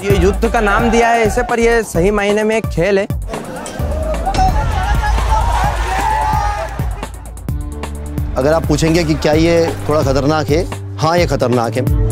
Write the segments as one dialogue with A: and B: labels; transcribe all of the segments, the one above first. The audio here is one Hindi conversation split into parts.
A: ये युद्ध का नाम दिया है इसे, पर ये सही मायने में एक खेल है।
B: अगर आप पूछेंगे कि क्या ये थोड़ा खतरनाक है, हाँ ये खतरनाक है।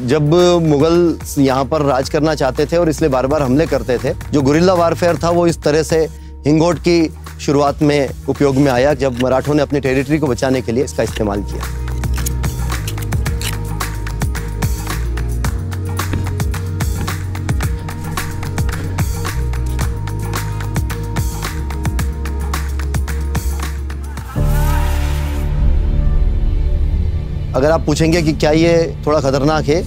B: जब मुगल यहाँ पर राज करना चाहते थे और इसलिए बार बार हमले करते थे, जो गुरिल्ला वारफेयर था वो इस तरह से हिंगोट की शुरुआत में उपयोग में आया, जब मराठों ने अपनी टेरिटरी को बचाने के लिए इसका इस्तेमाल किया। अगर आप पूछेंगे कि क्या ये थोड़ा खतरनाक है,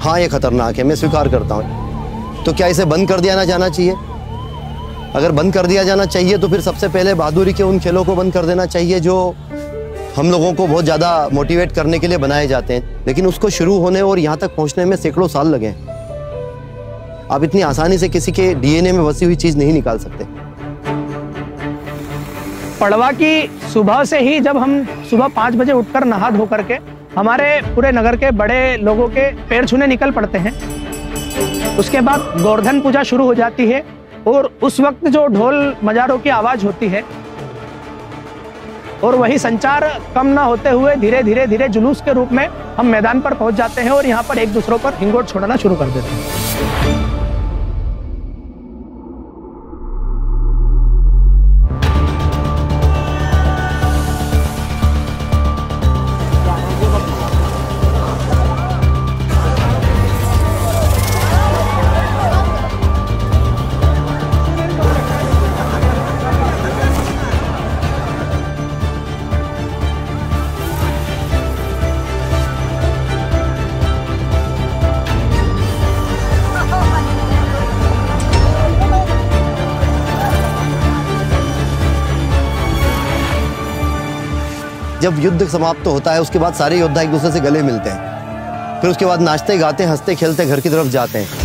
B: हाँ ये खतरनाक है, मैं स्वीकार करता हूँ। तो क्या इसे बंद कर दिया जाना चाहिए? अगर बंद कर दिया जाना चाहिए तो फिर सबसे पहले बहादुरी के उन खेलों को बंद कर देना चाहिए जो हम लोगों को बहुत ज़्यादा मोटिवेट करने के लिए बनाए जाते हैं, लेकिन उसको शुरू होने और यहाँ तक पहुँचने में सैकड़ों साल लगे। आप इतनी आसानी से किसी के डीएनए में बसी हुई चीज़ नहीं निकाल सकते।
C: पड़वा की सुबह से ही जब हम सुबह 5 बजे उठकर नहा धो करके हमारे पूरे नगर के बड़े लोगों के पैर छूने निकल पड़ते हैं, उसके बाद गोवर्धन पूजा शुरू हो जाती है और उस वक्त जो ढोल मजारों की आवाज होती है और वही संचार कम ना होते हुए धीरे धीरे धीरे जुलूस के रूप में हम मैदान पर पहुंच जाते हैं और यहाँ पर एक दूसरों पर हिंगोट छोड़ना शुरू कर देते हैं।
B: जब युद्ध समाप्त होता है उसके बाद सारे योद्धा एक दूसरे से गले मिलते हैं, फिर उसके बाद नाचते गाते हंसते खेलते घर की तरफ जाते हैं।